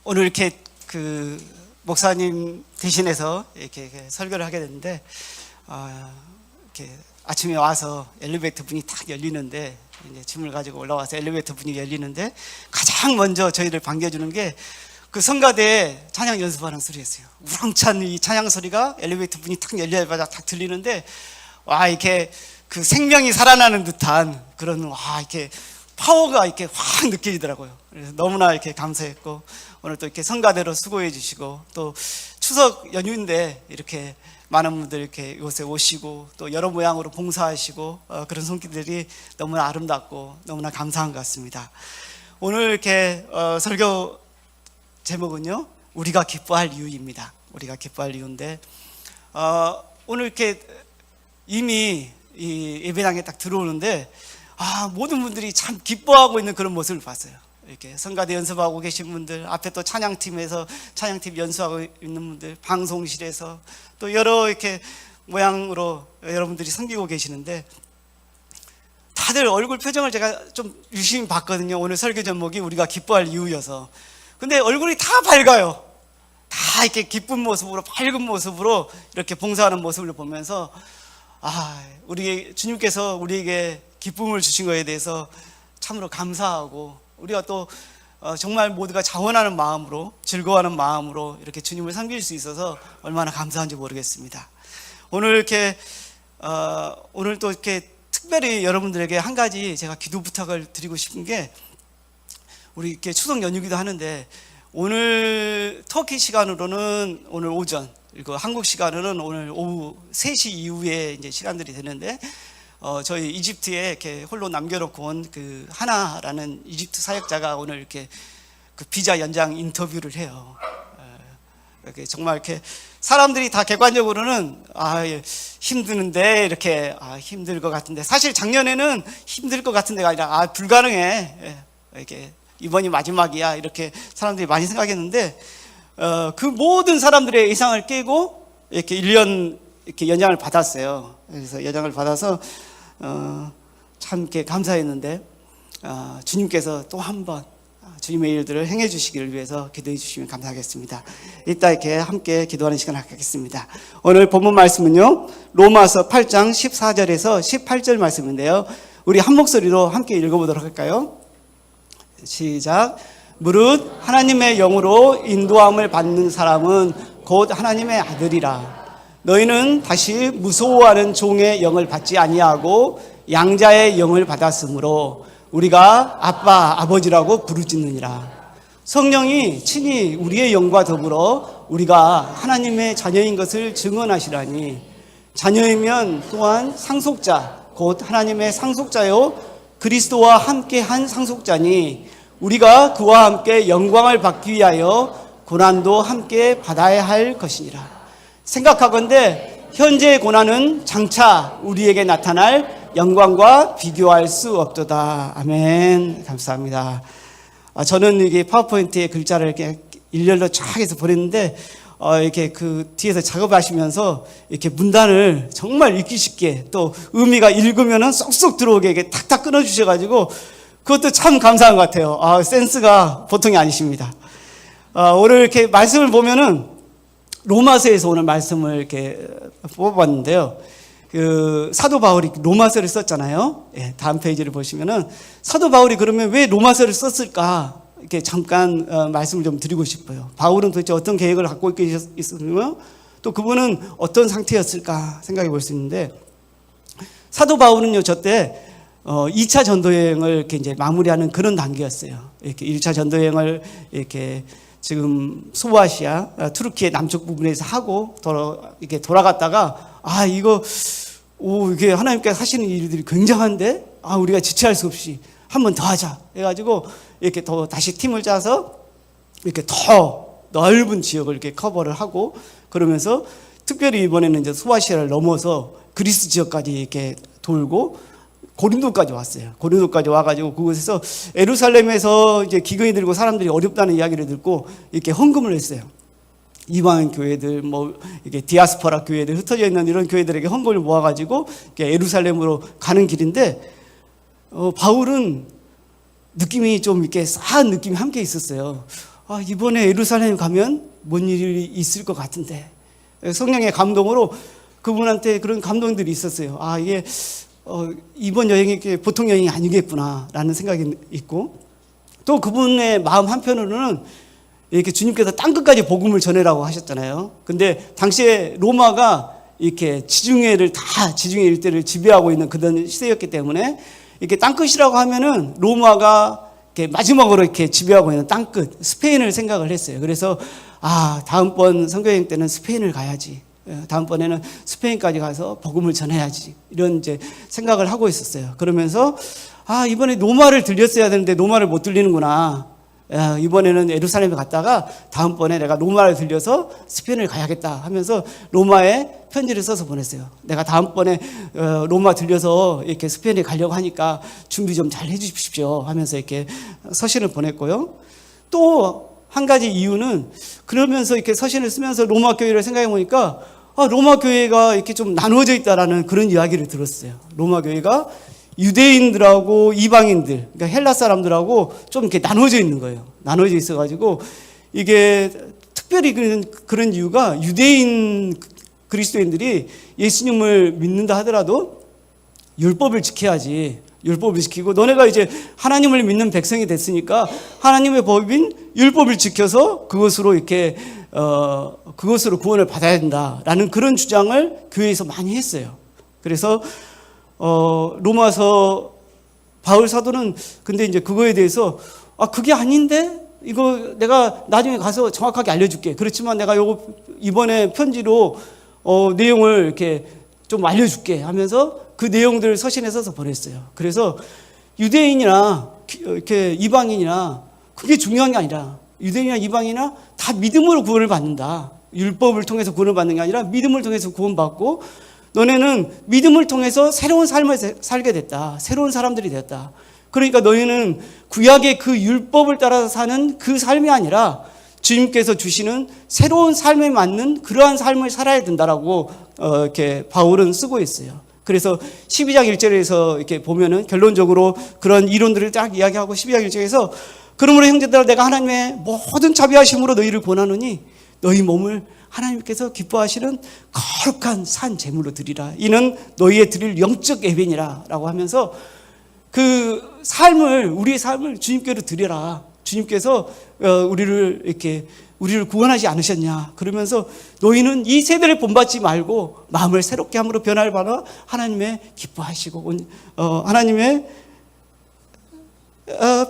오늘 이렇게 그 목사님 대신해서 이렇게 설교를 하게 됐는데, 이렇게 아침에 와서 엘리베이터 문이 탁 열리는데, 이제 짐을 가지고 올라와서 엘리베이터 문이 열리는데 가장 먼저 저희를 반겨주는 게 그 성가대에 찬양 연습하는 소리였어요. 우렁찬 이 찬양 소리가 엘리베이터 문이 탁 열려자마자 탁 들리는데, 와, 이렇게 그 생명이 살아나는 듯한 그런, 와, 이렇게 파워가 이렇게 확 느껴지더라고요. 그래서 너무나 이렇게 감사했고, 오늘 또 이렇게 성가대로 수고해 주시고, 또 추석 연휴인데 이렇게 많은 분들 이렇게 이곳에 오시고 또 여러 모양으로 봉사하시고, 그런 손길들이 너무나 아름답고 너무나 감사한 것 같습니다. 오늘 이렇게 설교 제목은요, 우리가 기뻐할 이유입니다. 우리가 기뻐할 이유인데, 오늘 이렇게 이미 이 예배당에 딱 들어오는데, 모든 분들이 참 기뻐하고 있는 그런 모습을 봤어요. 이렇게 성가대 연습하고 계신 분들, 앞에 또 찬양팀에서 찬양팀 연수하고 있는 분들, 방송실에서 또 여러 이렇게 모양으로 여러분들이 섬기고 계시는데, 다들 얼굴 표정을 제가 좀 유심히 봤거든요. 오늘 설교 제목이 우리가 기뻐할 이유여서. 근데 얼굴이 다 밝아요. 다 이렇게 기쁜 모습으로, 밝은 모습으로 이렇게 봉사하는 모습을 보면서, 우리 주님께서 우리에게 기쁨을 주신 것에 대해서 참으로 감사하고, 우리가 또 정말 모두가 자원하는 마음으로, 즐거워하는 마음으로 이렇게 주님을 섬길 수 있어서 얼마나 감사한지 모르겠습니다. 오늘 이렇게 오늘 또 이렇게 특별히 여러분들에게 한 가지 제가 기도 부탁을 드리고 싶은 게, 우리 이렇게 추석 연휴기도 하는데, 오늘 터키 시간으로는 오늘 오전, 그리고 한국 시간으로는 오늘 오후 3시 이후에 이제 시간들이 되는데, 저희 이집트에 이렇게 홀로 남겨놓고 온 그 하나라는 이집트 사역자가 오늘 이렇게 그 비자 연장 인터뷰를 해요. 이렇게 정말 이렇게 사람들이 다 객관적으로는 힘드는데 이렇게 힘들 것 같은데, 사실 작년에는 힘들 것 같은데가 아니라 불가능해, 이렇게 이번이 마지막이야, 이렇게 사람들이 많이 생각했는데, 그 모든 사람들의 예상을 깨고 이렇게 1년 이렇게 연장을 받았어요. 그래서 연장을 받아서 참 이렇게 감사했는데, 주님께서 또 한 번 주님의 일들을 행해 주시기를 위해서 기도해 주시면 감사하겠습니다. 이따 이렇게 함께 기도하는 시간을 갖겠습니다. 오늘 본문 말씀은요, 로마서 8장 14절에서 18절 말씀인데요, 우리 한 목소리로 함께 읽어보도록 할까요? 시작. 무릇 하나님의 영으로 인도함을 받는 사람은 곧 하나님의 아들이라. 너희는 다시 무서워하는 종의 영을 받지 아니하고 양자의 영을 받았으므로 우리가 아빠, 아버지라고 부르짖느니라. 성령이 친히 우리의 영과 더불어 우리가 하나님의 자녀인 것을 증언하시라니, 자녀이면 또한 상속자, 곧 하나님의 상속자요 그리스도와 함께한 상속자니, 우리가 그와 함께 영광을 받기 위하여 고난도 함께 받아야 할 것이니라. 생각하건대 현재의 고난은 장차 우리에게 나타날 영광과 비교할 수 없도다. 아멘. 감사합니다. 저는 이게 파워포인트에 글자를 이렇게 일렬로 쫙 해서 보냈는데, 이렇게 그 뒤에서 작업하시면서 이렇게 문단을 정말 읽기 쉽게, 또 의미가 읽으면은 쏙쏙 들어오게 이렇게 탁탁 끊어주셔가지고, 그것도 참 감사한 것 같아요. 센스가 보통이 아니십니다. 오늘 이렇게 말씀을 보면은 로마서에서 오늘 말씀을 이렇게 뽑아봤는데요, 그 사도 바울이 로마서를 썼잖아요. 다음 페이지를 보시면은 사도 바울이 그러면 왜 로마서를 썼을까, 이렇게 잠깐 말씀을 좀 드리고 싶어요. 바울은 도대체 어떤 계획을 갖고 있었으며, 또 그분은 어떤 상태였을까 생각해 볼 수 있는데, 사도 바울은요, 저때 2차 전도여행을 이렇게 이제 마무리하는 그런 단계였어요. 이렇게 1차 전도여행을 이렇게 지금 소아시아, 투르키의 남쪽 부분에서 하고 이렇게 돌아갔다가, 이게 하나님께서 하시는 일들이 굉장한데, 우리가 지체할 수 없이 한 번 더 하자 해가지고 이렇게 더 다시 팀을 짜서 이렇게 더 넓은 지역을 이렇게 커버를 하고, 그러면서 특별히 이번에는 이제 소아시아를 넘어서 그리스 지역까지 이렇게 돌고 고린도까지 왔어요. 고린도까지 와가지고 그곳에서 예루살렘에서 이제 기근이 들고 사람들이 어렵다는 이야기를 듣고 이렇게 헌금을 했어요. 이방인 교회들, 이게 디아스포라 교회들, 흩어져 있는 이런 교회들에게 헌금을 모아가지고 예루살렘으로 가는 길인데, 바울은 느낌이 좀 이렇게 싸한 느낌이 함께 있었어요. 이번에 예루살렘 가면 뭔 일이 있을 것 같은데, 성령의 감동으로 그분한테 그런 감동들이 있었어요. 이게 이번 여행이 보통 여행이 아니겠구나라는 생각이 있고, 또 그분의 마음 한편으로는 이렇게 주님께서 땅끝까지 복음을 전해라고 하셨잖아요. 근데 당시에 로마가 이렇게 지중해 일대를 지배하고 있는 그런 시대였기 때문에, 이렇게 땅끝이라고 하면은 로마가 이렇게 마지막으로 이렇게 지배하고 있는 땅끝 스페인을 생각을 했어요. 그래서 다음번 선교여행 때는 스페인을 가야지, 다음번에는 스페인까지 가서 복음을 전해야지, 이런 이제 생각을 하고 있었어요. 그러면서 이번에 로마를 들렸어야 되는데 로마를 못 들리는구나. 이번에는 예루살렘에 갔다가 다음번에 내가 로마를 들려서 스페인을 가야겠다 하면서 로마에 편지를 써서 보냈어요. 내가 다음번에 로마 들려서 이렇게 스페인에 가려고 하니까 준비 좀 잘 해주십시오 하면서 이렇게 서신을 보냈고요. 또 한 가지 이유는, 그러면서 이렇게 서신을 쓰면서 로마 교회를 생각해 보니까 로마 교회가 이렇게 좀 나누어져 있다라는 그런 이야기를 들었어요. 로마 교회가 유대인들하고 이방인들, 그러니까 헬라 사람들하고 좀 이렇게 나눠져 있는 거예요. 나눠져 있어가지고, 이게 특별히 그런 이유가, 유대인 그리스도인들이 예수님을 믿는다 하더라도 율법을 지켜야지. 율법을 지키고, 너네가 이제 하나님을 믿는 백성이 됐으니까 하나님의 법인 율법을 지켜서 그것으로 이렇게 그것으로 구원을 받아야 된다라는 그런 주장을 교회에서 많이 했어요. 그래서 로마서 바울 사도는 근데 이제 그거에 대해서 그게 아닌데, 이거 내가 나중에 가서 정확하게 알려줄게. 그렇지만 내가 이번에 편지로 내용을 이렇게 좀 알려줄게 하면서 그 내용들을 서신에 써서 보냈어요. 그래서 유대인이나 이렇게 이방인이나 그게 중요한 게 아니라, 유대인이나 이방인이나 다 믿음으로 구원을 받는다. 율법을 통해서 구원을 받는 게 아니라 믿음을 통해서 구원받고, 너네는 믿음을 통해서 새로운 삶을 살게 됐다. 새로운 사람들이 됐다. 그러니까 너희는 구약의 그 율법을 따라서 사는 그 삶이 아니라 주님께서 주시는 새로운 삶에 맞는 그러한 삶을 살아야 된다라고 이렇게 바울은 쓰고 있어요. 그래서 12장 1절에서 이렇게 보면은 결론적으로 그런 이론들을 딱 이야기하고, 12장 1절에서 그러므로 형제들아, 내가 하나님의 모든 자비하심으로 너희를 권하노니 너희 몸을 하나님께서 기뻐하시는 거룩한 산 제물로 드리라. 이는 너희의 드릴 영적 예배니라 라고 하면서, 그 삶을, 우리의 삶을 주님께로 드려라. 주님께서 우리를 구원하지 않으셨냐. 그러면서 너희는 이 세대를 본받지 말고 마음을 새롭게 함으로 변화를 받아 하나님의 기뻐하시고,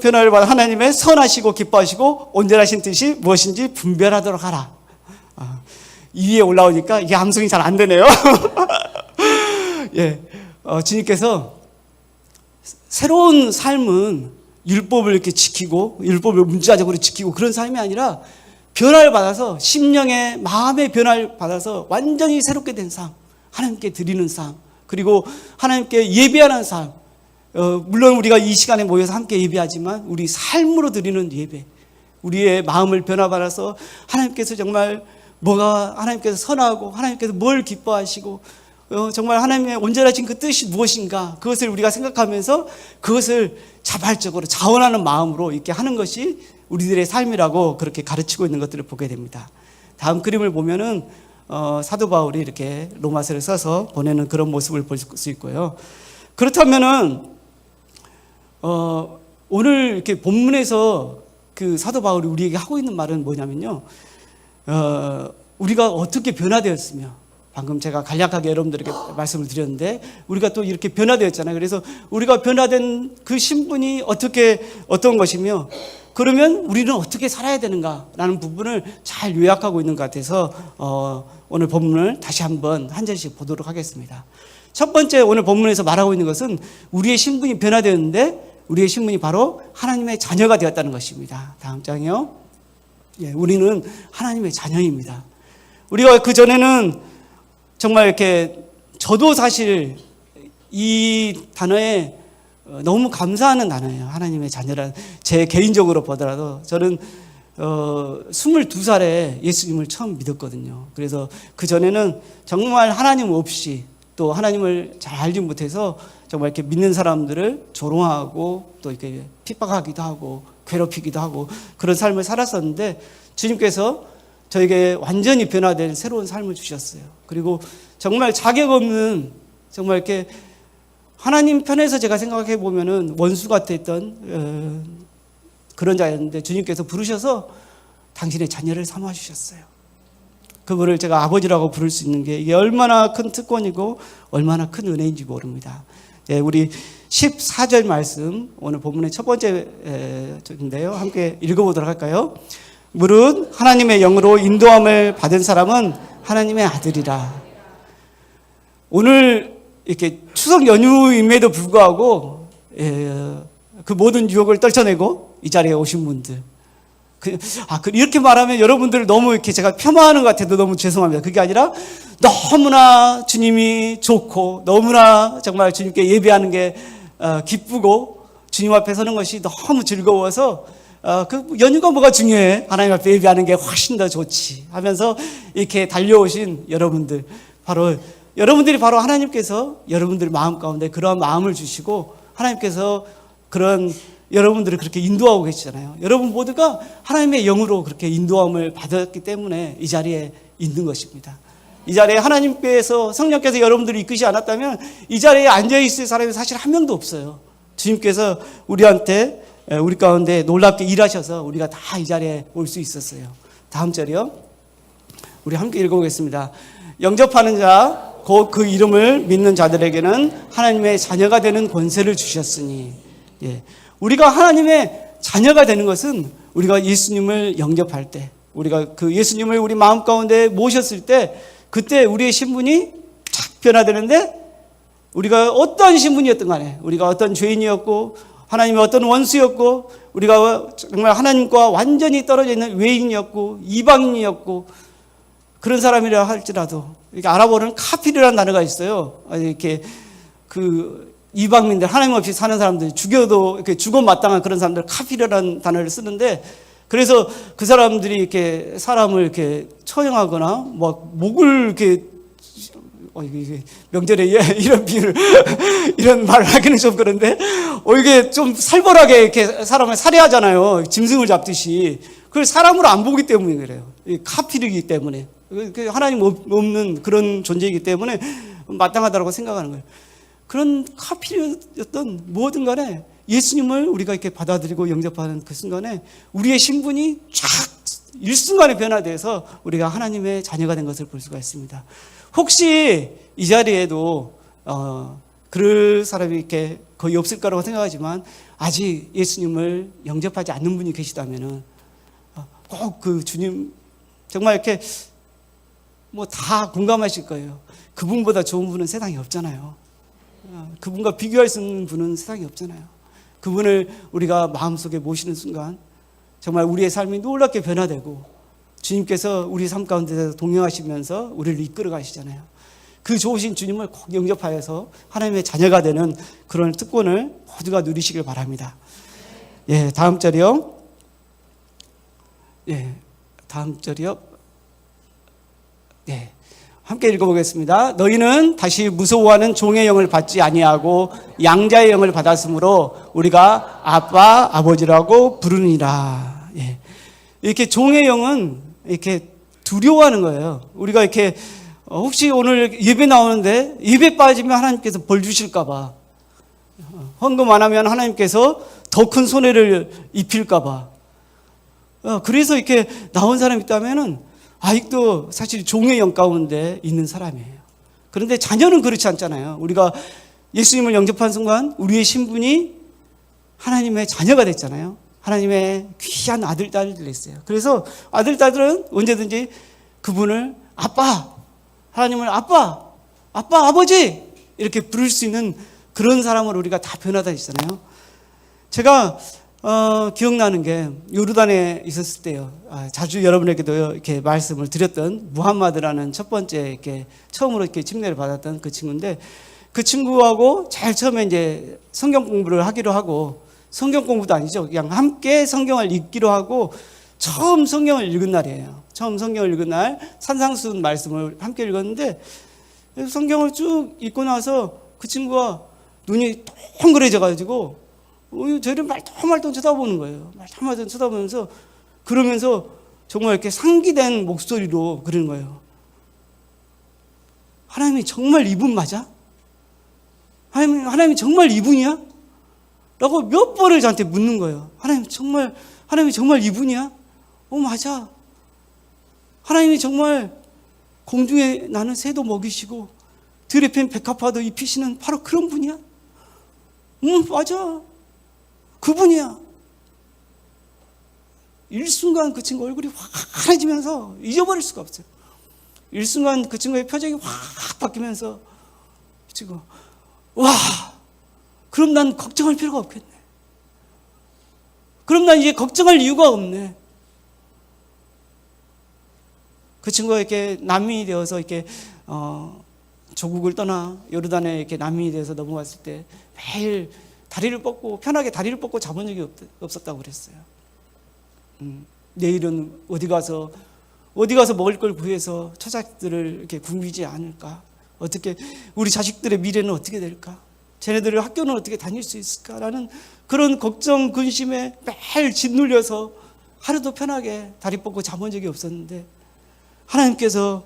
변화를 받아 하나님의 선하시고 기뻐하시고 온전하신 뜻이 무엇인지 분별하도록 하라. 이 위에 올라오니까 이게 암송이 잘 안 되네요. 예, 주님께서 새로운 삶은 율법을 이렇게 지키고, 율법을 문자적으로 지키고 그런 삶이 아니라, 변화를 받아서 심령의 마음의 변화를 받아서 완전히 새롭게 된 삶, 하나님께 드리는 삶, 그리고 하나님께 예배하는 삶. 물론 우리가 이 시간에 모여서 함께 예배하지만 우리 삶으로 드리는 예배, 우리의 마음을 변화받아서 하나님께서 정말 하나님께서 선하고 하나님께서 뭘 기뻐하시고 정말 하나님의 온전하신 그 뜻이 무엇인가, 그것을 우리가 생각하면서 그것을 자발적으로 자원하는 마음으로 이렇게 하는 것이 우리들의 삶이라고 그렇게 가르치고 있는 것들을 보게 됩니다. 다음 그림을 보면은 사도 바울이 이렇게 로마서를 써서 보내는 그런 모습을 볼 수 있고요. 그렇다면은 오늘 이렇게 본문에서 그 사도 바울이 우리에게 하고 있는 말은 뭐냐면요, 우리가 어떻게 변화되었으며, 방금 제가 간략하게 여러분들에게 말씀을 드렸는데, 우리가 또 이렇게 변화되었잖아요. 그래서 우리가 변화된 그 신분이 어떤 것이며, 그러면 우리는 어떻게 살아야 되는가라는 부분을 잘 요약하고 있는 것 같아서 오늘 본문을 다시 한번 한 절씩 보도록 하겠습니다. 첫 번째, 오늘 본문에서 말하고 있는 것은 우리의 신분이 변화되었는데, 우리의 신분이 바로 하나님의 자녀가 되었다는 것입니다. 다음 장이요. 예, 우리는 하나님의 자녀입니다. 우리가 그 전에는 정말 이렇게, 저도 사실 이 단어에 너무 감사하는 단어예요. 하나님의 자녀란. 제 개인적으로 보더라도 저는 22살에 예수님을 처음 믿었거든요. 그래서 그 전에는 정말 하나님 없이, 또 하나님을 잘 알지 못해서 정말 이렇게 믿는 사람들을 조롱하고 또 이렇게 핍박하기도 하고 괴롭히기도 하고 그런 삶을 살았었는데 주님께서 저에게 완전히 변화된 새로운 삶을 주셨어요. 그리고 정말 자격 없는 정말 이렇게 하나님 편에서 제가 생각해 보면은 원수 같았던 그런 자였는데 주님께서 부르셔서 당신의 자녀를 삼아 주셨어요. 그분을 제가 아버지라고 부를 수 있는 게 이게 얼마나 큰 특권이고 얼마나 큰 은혜인지 모릅니다. 예, 우리 14절 말씀 오늘 본문의 첫 번째인데요. 함께 읽어보도록 할까요? 무릇 하나님의 영으로 인도함을 받은 사람은 하나님의 아들이라. 오늘 이렇게 추석 연휴임에도 불구하고 그 모든 유혹을 떨쳐내고 이 자리에 오신 분들, 이렇게 말하면 여러분들 너무 이렇게 제가 폄하하는 것 같아도 너무 죄송합니다. 그게 아니라 너무나 주님이 좋고 너무나 정말 주님께 예배하는 게 기쁘고 주님 앞에 서는 것이 너무 즐거워서 그 연휴가 뭐가 중요해? 하나님 앞에 예배하는 게 훨씬 더 좋지 하면서 이렇게 달려오신 여러분들, 여러분들이 바로 하나님께서 여러분들 마음 가운데 그러한 마음을 주시고 하나님께서 그런 여러분들을 그렇게 인도하고 계시잖아요. 여러분 모두가 하나님의 영으로 그렇게 인도함을 받았기 때문에 이 자리에 있는 것입니다. 이 자리에 하나님께서 성령께서 여러분들을 이끄지 않았다면 이 자리에 앉아있을 사람이 사실 한 명도 없어요. 주님께서 우리한테 우리 가운데 놀랍게 일하셔서 우리가 다 이 자리에 올 수 있었어요. 다음 절이요. 우리 함께 읽어보겠습니다. 영접하는 자 곧 그 이름을 믿는 자들에게는 하나님의 자녀가 되는 권세를 주셨으니. 예. 우리가 하나님의 자녀가 되는 것은 우리가 예수님을 영접할 때, 우리가 그 예수님을 우리 마음 가운데 모셨을 때 그때 우리의 신분이 착 변화되는데 우리가 어떤 신분이었든 간에 우리가 어떤 죄인이었고 하나님의 어떤 원수였고 우리가 정말 하나님과 완전히 떨어져 있는 외인이었고 이방인이었고 그런 사람이라 할지라도 이렇게 알아보는 카피르라는 단어가 있어요. 이렇게 그 이방민들 하나님 없이 사는 사람들 죽여도 이렇게 죽어 마땅한 그런 사람들 카피르라는 단어를 쓰는데 그래서 그 사람들이 이렇게 사람을 이렇게 처형하거나 뭐 목을 이렇게 이게 명절에 이런 비유를 이런 말을 하기는 좀 그런데 이게 좀 살벌하게 이렇게 사람을 살해하잖아요. 짐승을 잡듯이. 그걸 사람으로 안 보기 때문에 그래요. 카피르이기 때문에 하나님 없는 그런 존재이기 때문에 마땅하다고 생각하는 거예요. 그런 카피르였던 뭐든 간에 예수님을 우리가 이렇게 받아들이고 영접하는 그 순간에 우리의 신분이 쫙 일순간에 변화돼서 우리가 하나님의 자녀가 된 것을 볼 수가 있습니다. 혹시 이 자리에도 그럴 사람이 이렇게 거의 없을 거라고 생각하지만 아직 예수님을 영접하지 않는 분이 계시다면은 꼭 그 주님 정말 이렇게 뭐 다 공감하실 거예요. 그분보다 좋은 분은 세상에 없잖아요. 그분과 비교할 수 있는 분은 세상에 없잖아요. 그분을 우리가 마음속에 모시는 순간 정말 우리의 삶이 놀랍게 변화되고 주님께서 우리 삶 가운데서 동행하시면서 우리를 이끌어 가시잖아요. 그 좋으신 주님을 꼭 영접하여서 하나님의 자녀가 되는 그런 특권을 모두가 누리시길 바랍니다. 예, 다음 절이요. 예, 다음 절이요. 예. 함께 읽어보겠습니다. 너희는 다시 무서워하는 종의 영을 받지 아니하고 양자의 영을 받았으므로 우리가 아빠, 아버지라고 부르니라. 예. 이렇게 종의 영은 이렇게 두려워하는 거예요. 우리가 이렇게 혹시 오늘 예배 나오는데 예배 빠지면 하나님께서 벌 주실까봐, 헌금 안 하면 하나님께서 더 큰 손해를 입힐까봐. 그래서 이렇게 나온 사람이 있다면은 아직도 사실 종의 영 가운데 있는 사람이에요. 그런데 자녀는 그렇지 않잖아요. 우리가 예수님을 영접한 순간 우리의 신분이 하나님의 자녀가 됐잖아요. 하나님의 귀한 아들, 딸들이 됐어요. 그래서 아들, 딸들은 언제든지 그분을 아빠, 하나님을 아빠, 아버지 이렇게 부를 수 있는 그런 사람으로 우리가 다 변화되잖아요. 제가 기억나는 게 요르단에 있었을 때요. 자주 여러분에게도 이렇게 말씀을 드렸던 무함마드라는 첫 번째 이렇게 처음으로 이렇게 침례를 받았던 그 친구인데 그 친구하고 제일 처음에 이제 성경 공부를 하기로 하고 성경 공부도 아니죠. 그냥 함께 성경을 읽기로 하고 처음 성경을 읽은 날이에요. 처음 성경을 읽은 날 산상수훈 말씀을 함께 읽었는데 성경을 쭉 읽고 나서 그 친구가 눈이 동그래져 가지고 저를 말똥말똥 쳐다보는 거예요. 말똥말똥 쳐다보면서 그러면서 정말 이렇게 상기된 목소리로 그러는 거예요. 하나님이 정말 이분 맞아? 하나님이 정말 이분이야? 라고 몇 번을 저한테 묻는 거예요. 하나님이 정말 이분이야? 맞아. 하나님이 정말 공중에 나는 새도 먹이시고 들에 핀 백합화도 입히시는 바로 그런 분이야? 맞아. 그분이야. 일순간 그 친구 얼굴이 확 환해지면서 잊어버릴 수가 없어요. 일순간 그 친구의 표정이 확 바뀌면서 지금 와, 그럼 난 걱정할 필요가 없겠네. 그럼 난 이제 걱정할 이유가 없네. 그 친구가 이렇게 난민이 되어서 이렇게 조국을 떠나 요르단에 이렇게 난민이 되어서 넘어왔을 때 매일 편하게 다리를 뻗고 자본 적이 없었다고 그랬어요. 내일은 어디 가서 먹을 걸 구해서 처자식들을 이렇게 굶기지 않을까? 어떻게 우리 자식들의 미래는 어떻게 될까? 쟤네들의 학교는 어떻게 다닐 수 있을까라는 그런 걱정, 근심에 매일 짓눌려서 하루도 편하게 다리 뻗고 자본 적이 없었는데 하나님께서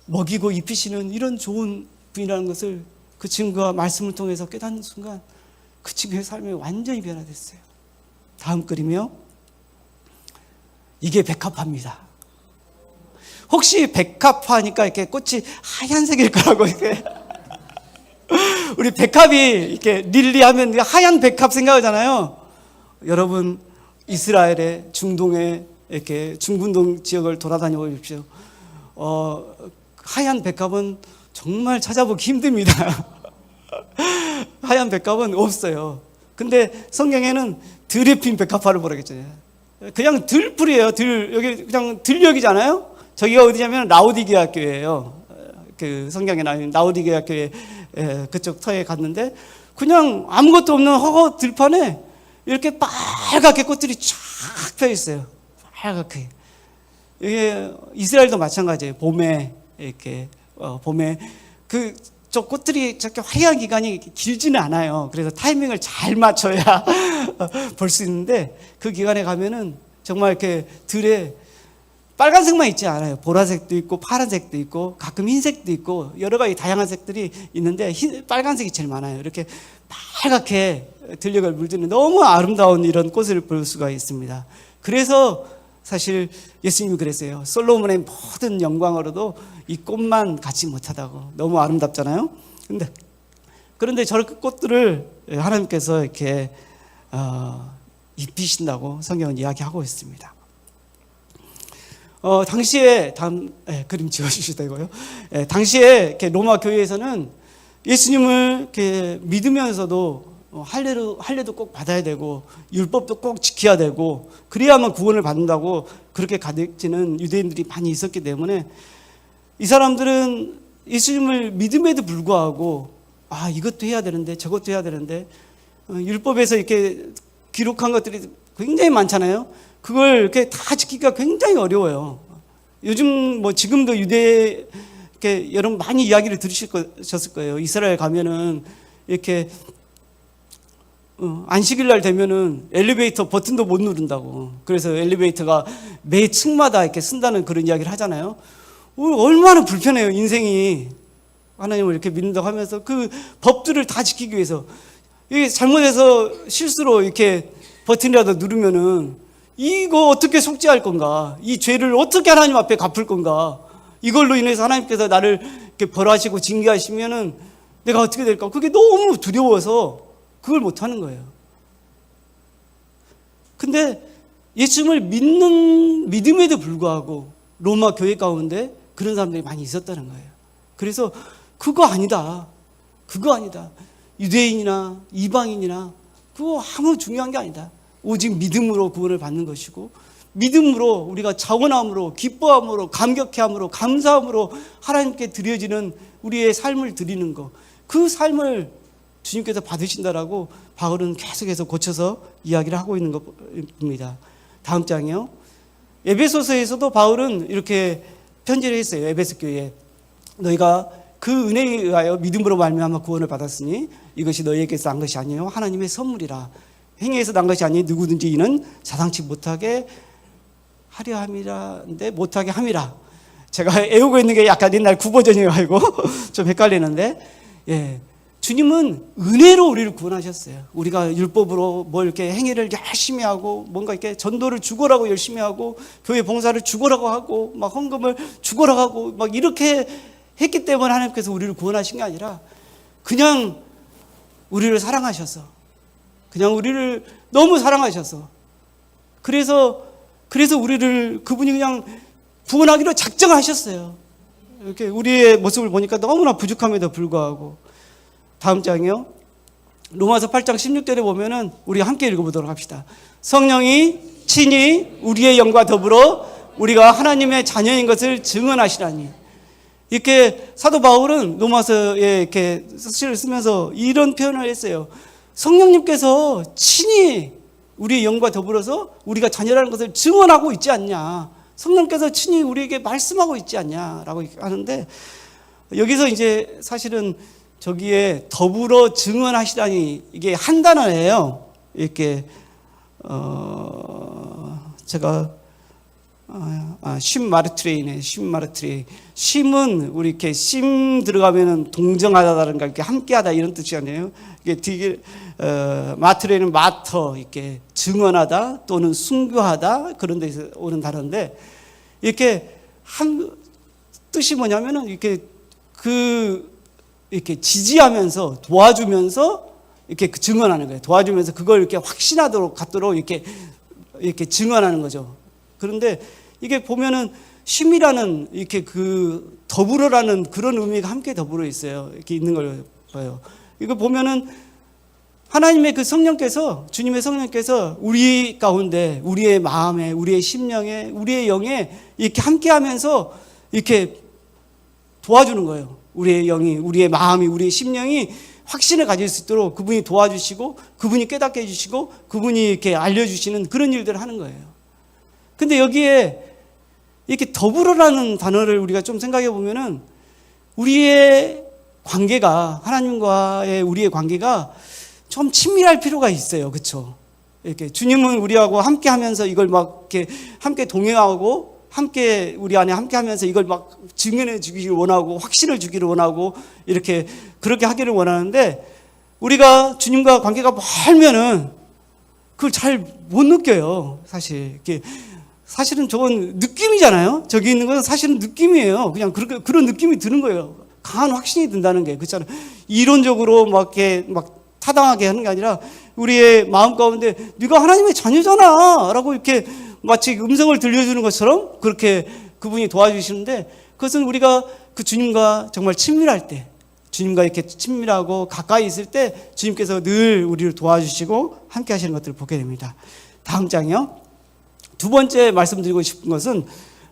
먹이고 입히시는 이런 좋은 분이라는 것을 그 친구가 말씀을 통해서 깨닫는 순간 그 친구의 삶이 완전히 변화됐어요. 다음 그림이요. 이게 백합화입니다. 혹시 백합화니까 이렇게 꽃이 하얀색일 거라고 이렇게 우리 백합이 이렇게 릴리하면 하얀 백합 생각하잖아요. 여러분 이스라엘의 중동의 이렇게 중분동 지역을 돌아다녀 보십시오. 하얀 백합은 정말 찾아보기 힘듭니다. 하얀 백합은 없어요. 근데 성경에는 들에 핀 백합화를 보라 그랬잖아요. 그냥 들풀이에요. 여기 그냥 들녘이잖아요. 저기가 어디냐면 라우디게아 교회예요. 그 성경에 나오는 라우디게아 교회 그쪽 터에 갔는데 그냥 아무것도 없는 허거 들판에 이렇게 빨갛게 꽃들이 쫙 펴 있어요. 빨갛게. 이게 이스라엘도 마찬가지예요. 봄에 이렇게 봄에 저 꽃들이 저렇게 화려한 기간이 길지는 않아요. 그래서 타이밍을 잘 맞춰야 볼 수 있는데 그 기간에 가면은 정말 이렇게 들에 빨간색만 있지 않아요. 보라색도 있고 파란색도 있고 가끔 흰색도 있고 여러 가지 다양한 색들이 있는데 빨간색이 제일 많아요. 이렇게 빨갛게 들녘을 물드는 너무 아름다운 이런 꽃을 볼 수가 있습니다. 그래서 사실 예수님이 그랬어요. 솔로몬의 모든 영광으로도 이 꽃만 갖지 못하다고. 너무 아름답잖아요. 그런데 저렇게 꽃들을 하나님께서 이렇게 입히신다고 성경은 이야기하고 있습니다. 당시에 그림 지어주시다 이거요. 당시에 이렇게 로마 교회에서는 예수님을 이렇게 믿으면서도 할례도 꼭 받아야 되고 율법도 꼭 지켜야 되고 그래야만 구원을 받는다고 그렇게 가르치는 유대인들이 많이 있었기 때문에 이 사람들은 예수님을 믿음에도 불구하고 이것도 해야 되는데 저것도 해야 되는데 율법에서 이렇게 기록한 것들이 굉장히 많잖아요. 그걸 이렇게 다 지키기가 굉장히 어려워요. 요즘 지금도 유대 이렇게 여러분 많이 이야기를 들으셨을 거예요. 이스라엘 가면은 이렇게 안식일 날 되면은 엘리베이터 버튼도 못 누른다고. 그래서 엘리베이터가 매 층마다 이렇게 쓴다는 그런 이야기를 하잖아요. 얼마나 불편해요, 인생이. 하나님을 이렇게 믿는다고 하면서 그 법들을 다 지키기 위해서 이게 잘못해서 실수로 이렇게 버튼이라도 누르면은 이거 어떻게 속죄할 건가? 이 죄를 어떻게 하나님 앞에 갚을 건가? 이걸로 인해서 하나님께서 나를 이렇게 벌하시고 징계하시면은 내가 어떻게 될까? 그게 너무 두려워서 그걸 못 하는 거예요. 근데 예수님을 믿는 믿음에도 불구하고 로마 교회 가운데 그런 사람들이 많이 있었다는 거예요. 그래서 그거 아니다. 유대인이나 이방인이나 그거 아무 중요한 게 아니다. 오직 믿음으로 구원을 받는 것이고 믿음으로 우리가 자원함으로 기뻐함으로 감격해함으로 감사함으로 하나님께 드려지는 우리의 삶을 드리는 것, 그 삶을 주님께서 받으신다라고 바울은 계속해서 고쳐서 이야기를 하고 있는 겁니다. 다음 장이요. 에베소서에서도 바울은 이렇게 편지를 했어요. 에베소 교회에 너희가 그 은혜에 의하여 믿음으로 말미암아 구원을 받았으니 이것이 너희에게서 난 것이 아니에요 하나님의 선물이라. 행위에서 난 것이 아니 누구든지 이는 자상치 못하게 하려 함이라는데 못하게 함이라. 제가 애우고 있는 게 약간 옛날 구버전이어가지고 좀 헷갈리는데, 예, 주님은 은혜로 우리를 구원하셨어요. 우리가 율법으로 뭘 이렇게 행위를 열심히 하고 뭔가 이렇게 전도를 죽어라고 열심히 하고 교회 봉사를 죽어라고 하고 막 헌금을 죽어라고 하고 막 이렇게 했기 때문에 하나님께서 우리를 구원하신 게 아니라 그냥 우리를 사랑하셔서, 그냥 우리를 너무 사랑하셔서 그래서 우리를 그분이 그냥 구원하기로 작정하셨어요. 이렇게 우리의 모습을 보니까 너무나 부족함에도 불구하고. 다음 장이요. 로마서 8장 16절에 보면은 우리 함께 읽어보도록 합시다. 성령이 친히 우리의 영과 더불어 우리가 하나님의 자녀인 것을 증언하시라니. 이렇게 사도 바울은 로마서에 이렇게 서신을 쓰면서 이런 표현을 했어요. 성령님께서 친히 우리의 영과 더불어서 우리가 자녀라는 것을 증언하고 있지 않냐. 성령께서 친히 우리에게 말씀하고 있지 않냐라고 하는데, 여기서 이제 사실은 저기에 더불어 증언하시다니 이게 한 단어예요. 이렇게 제가 쉼마르트레이네. 쉼마르트레이. 쉼은 우리 이렇게 쉼 들어가면은 동정하다라든가 이렇게 함께하다 이런 뜻이 아니에요. 이게 되게 마트레이는 마터, 이렇게 증언하다 또는 순교하다 그런 데서 오는 단어인데, 이렇게 한 뜻이 뭐냐면은 이렇게 지지하면서 도와주면서 이렇게 증언하는 거예요. 도와주면서 그걸 이렇게 확신하도록 갖도록 이렇게 증언하는 거죠. 그런데 이게 보면은 쉼이라는 이렇게 그 더불어라는 그런 의미가 함께 더불어 있어요. 이렇게 있는 걸 봐요. 이거 보면은 하나님의 그 성령께서, 주님의 성령께서 우리 가운데, 우리의 마음에, 우리의 심령에, 우리의 영에 이렇게 함께 하면서 이렇게 도와주는 거예요. 우리의 영이, 우리의 마음이, 우리의 심령이 확신을 가질 수 있도록 그분이 도와주시고, 그분이 깨닫게 해주시고, 그분이 이렇게 알려주시는 그런 일들을 하는 거예요. 근데 여기에 이렇게 더불어라는 단어를 우리가 좀 생각해 보면은 우리의 관계가, 하나님과의 우리의 관계가 좀 친밀할 필요가 있어요. 그렇죠? 이렇게 주님은 우리하고 함께 하면서 이걸 막 이렇게 함께 동행하고 함께 우리 안에 함께 하면서 이걸 막 증언해 주기를 원하고 확신을 주기를 원하고 이렇게 그렇게 하기를 원하는데, 우리가 주님과 관계가 멀면은 그걸 잘 못 느껴요. 사실 이렇게 사실은 저건 느낌이잖아요. 저기 있는 것은 사실은 느낌이에요. 그냥 그런 느낌이 드는 거예요. 강한 확신이 든다는 게, 그렇잖아요. 이론적으로 막 이렇게 막 타당하게 하는 게 아니라 우리의 마음 가운데 네가 하나님의 자녀잖아 라고 이렇게 마치 음성을 들려주는 것처럼 그렇게 그분이 도와주시는데, 그것은 우리가 그 주님과 정말 친밀할 때, 주님과 이렇게 친밀하고 가까이 있을 때 주님께서 늘 우리를 도와주시고 함께 하시는 것들을 보게 됩니다. 다음 장이요. 두 번째 말씀드리고 싶은 것은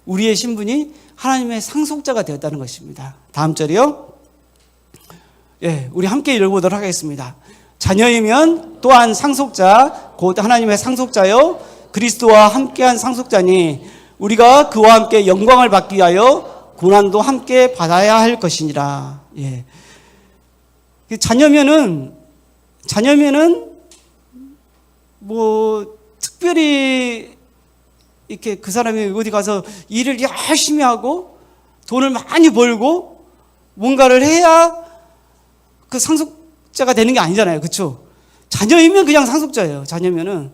우리의 신분이 하나님의 상속자가 되었다는 것입니다. 다음 절이요. 예, 우리 함께 읽어보도록 하겠습니다. 자녀이면 또한 상속자, 곧 하나님의 상속자요 그리스도와 함께한 상속자니 우리가 그와 함께 영광을 받기 위하여 고난도 함께 받아야 할 것이니라. 예. 자녀면은 뭐 특별히 이렇게 그 사람이 어디 가서 일을 열심히 하고 돈을 많이 벌고 뭔가를 해야 그 상속자가 되는 게 아니잖아요. 그렇죠? 자녀이면 그냥 상속자예요. 자녀면은.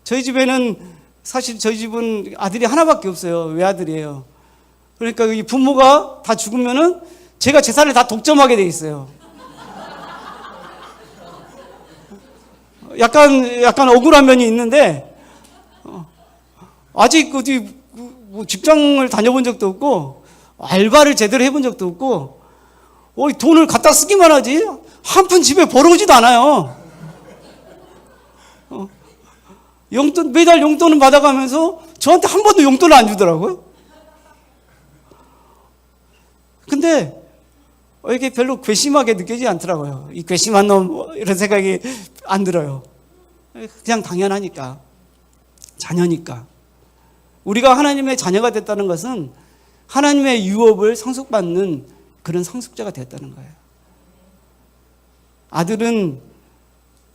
저희 집에는 사실 저희 집은 아들이 하나밖에 없어요. 외아들이에요. 그러니까 이 부모가 다 죽으면은 제가 재산을 다 독점하게 돼 있어요. 약간 억울한 면이 있는데, 아직 어디 뭐 직장을 다녀본 적도 없고 알바를 제대로 해본 적도 없고 돈을 갖다 쓰기만 하지 한 푼 집에 벌어오지도 않아요. 용돈, 매달 용돈을 받아가면서 저한테 한 번도 용돈을 안 주더라고요. 근데 이게 별로 괘씸하게 느껴지지 않더라고요. 이 괘씸한 놈 이런 생각이 안 들어요. 그냥 당연하니까, 자녀니까. 우리가 하나님의 자녀가 됐다는 것은 하나님의 유업을 상속받는 그런 상속자가 됐다는 거예요. 아들은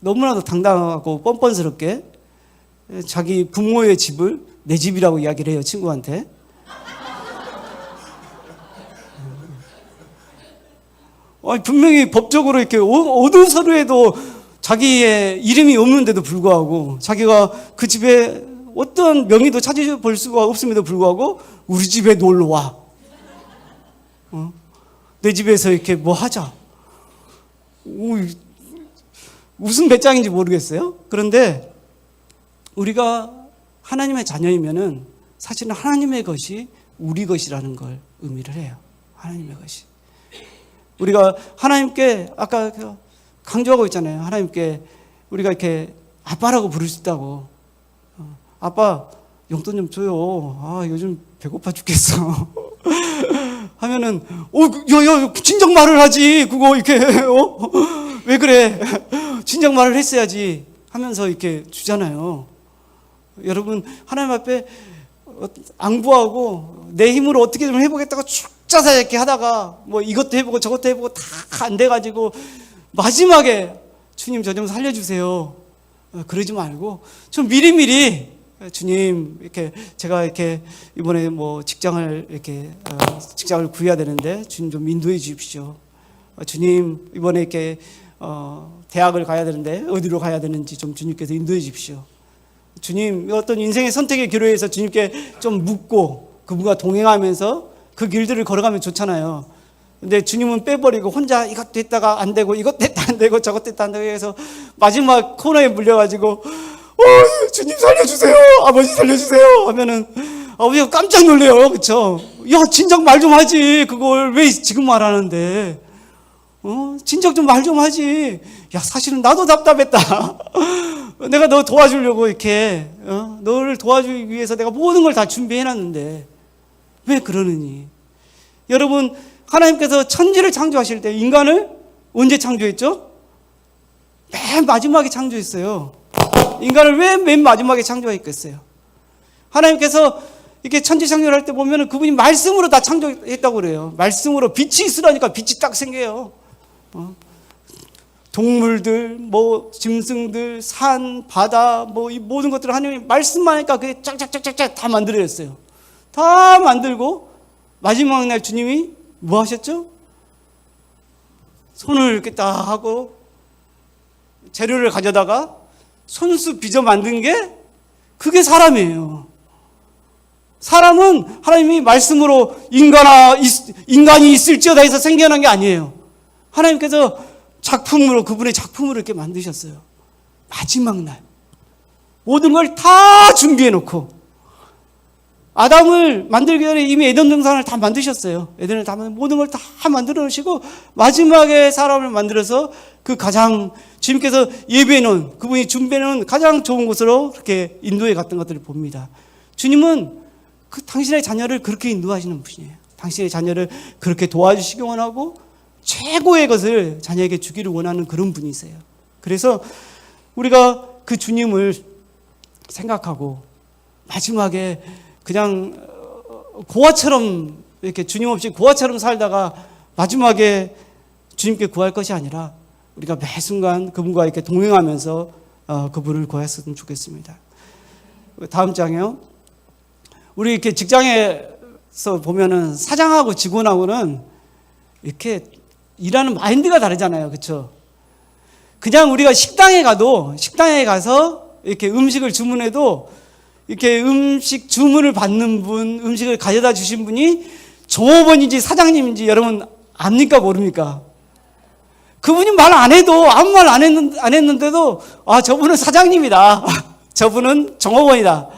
너무나도 당당하고 뻔뻔스럽게 자기 부모의 집을 내 집이라고 이야기를 해요, 친구한테. 분명히 법적으로 이렇게 어두운 서류에도 자기의 이름이 없는데도 불구하고, 자기가 그 집에 어떤 명의도 찾아볼 수가 없음에도 불구하고 우리 집에 놀러 와. 내 집에서 이렇게 뭐 하자. 무슨 배짱인지 모르겠어요. 그런데 우리가 하나님의 자녀이면은 사실은 하나님의 것이 우리 것이라는 걸 의미를 해요. 하나님의 것이. 우리가 하나님께 아까 강조하고 있잖아요. 하나님께 우리가 이렇게 아빠라고 부를 수 있다고. 아빠 용돈 좀 줘요. 요즘 배고파 죽겠어. 하면은 야, 진작 말을 하지. 그거 이렇게 왜 그래? 진작 말을 했어야지 하면서 이렇게 주잖아요. 여러분, 하나님 앞에 앙부하고 내 힘으로 어떻게 좀 해보겠다고 쭉 짜서 이렇게 하다가 뭐 이것도 해보고 저것도 해보고 다 안 돼가지고 마지막에 주님 저 좀 살려주세요. 그러지 말고 좀 미리미리 주님, 이렇게 제가 이렇게 이번에 뭐 직장을 구해야 되는데 주님 좀 인도해 주십시오. 주님, 이번에 이렇게 대학을 가야 되는데 어디로 가야 되는지 좀 주님께서 인도해 주십시오. 주님, 어떤 인생의 선택의 기로에서 주님께 좀 묻고 그분과 동행하면서 그 길들을 걸어가면 좋잖아요. 근데 주님은 빼버리고 혼자 이것도 했다가 안 되고 이것도 했다 안 되고 저것도 했다 안 되고 해서 마지막 코너에 물려가지고 주님 살려주세요, 아버지 살려주세요 하면은 아버지가 깜짝 놀래요. 그쵸? 야, 진작 말 좀 하지. 그걸 왜 지금 말하는데? 진작 좀 말 좀 하지. 야, 사실은 나도 답답했다. 내가 너 도와주려고 이렇게 너를 도와주기 위해서 내가 모든 걸 다 준비해놨는데 왜 그러느니? 여러분, 하나님께서 천지를 창조하실 때 인간을 언제 창조했죠? 맨 마지막에 창조했어요. 인간을 왜 맨 마지막에 창조했겠어요? 하나님께서 이렇게 천지 창조를 할 때 보면 그분이 말씀으로 다 창조했다고 그래요. 말씀으로 빛이 있으라니까 빛이 딱 생겨요. 동물들, 뭐 짐승들, 산, 바다, 뭐 이 모든 것들을 하나님이 말씀만 하니까 그게 짝짝짝짝짝 다 만들어졌어요. 다 만들고 마지막 날 주님이 뭐 하셨죠? 손을 이렇게 딱 하고 재료를 가져다가 손수 빚어 만든 게 그게 사람이에요. 사람은 하나님이 말씀으로 인간이 있을지어다 해서 생겨난 게 아니에요. 하나님께서 작품으로, 그분의 작품으로 이렇게 만드셨어요. 마지막 날 모든 걸 다 준비해 놓고 아담을 만들기 전에 이미 에덴 동산을 다 만드셨어요. 에덴을 다 모든 걸 다 만들어 놓으시고 마지막에 사람을 만들어서 그 가장 주님께서 예배해 놓은, 그분이 준비해 놓은 가장 좋은 곳으로 그렇게 인도해 갔던 것들을 봅니다. 주님은 당신의 자녀를 그렇게 인도하시는 분이에요. 당신의 자녀를 그렇게 도와주시기 원하고 최고의 것을 자녀에게 주기를 원하는 그런 분이세요. 그래서 우리가 그 주님을 생각하고 마지막에 그냥 고아처럼 이렇게 주님 없이 고아처럼 살다가 마지막에 주님께 구할 것이 아니라 우리가 매 순간 그분과 이렇게 동행하면서 그분을 구했으면 좋겠습니다. 다음 장이요. 우리 이렇게 직장에서 보면은 사장하고 직원하고는 이렇게 일하는 마인드가 다르잖아요. 그렇죠? 그냥 우리가 식당에 가서 이렇게 음식을 주문해도 이렇게 음식 주문을 받는 분, 음식을 가져다 주신 분이 종업원인지 사장님인지 여러분 압니까 모릅니까? 그분이 말 안 해도 아무 말 안 했는데도 저분은 사장님이다. 저분은 종업원이다.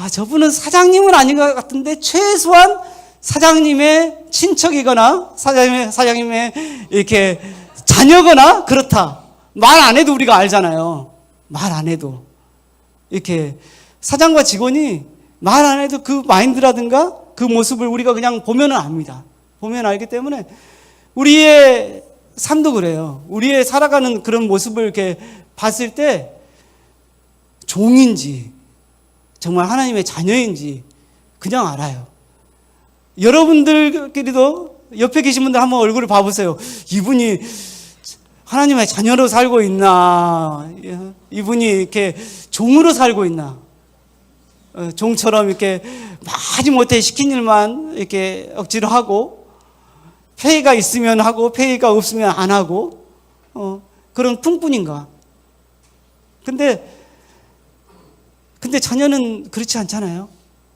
저분은 사장님은 아닌 것 같은데 최소한 사장님의 친척이거나 사장님의 이렇게 자녀거나 그렇다. 말 안 해도 우리가 알잖아요. 말 안 해도 이렇게 사장과 직원이 말 안 해도 그 마인드라든가 그 모습을 우리가 그냥 보면은 압니다. 보면 알기 때문에 우리의 삶도 그래요. 우리의 살아가는 그런 모습을 이렇게 봤을 때 종인지 정말 하나님의 자녀인지 그냥 알아요. 여러분들끼리도 옆에 계신 분들 한번 얼굴을 봐보세요. 이분이 하나님의 자녀로 살고 있나? 이분이 이렇게 종으로 살고 있나? 종처럼 이렇게 마지못해 시킨 일만 이렇게 억지로 하고, 폐의가 있으면 하고 폐의가 없으면 안 하고, 그런 풍뿐인가? 근데 자녀는 그렇지 않잖아요.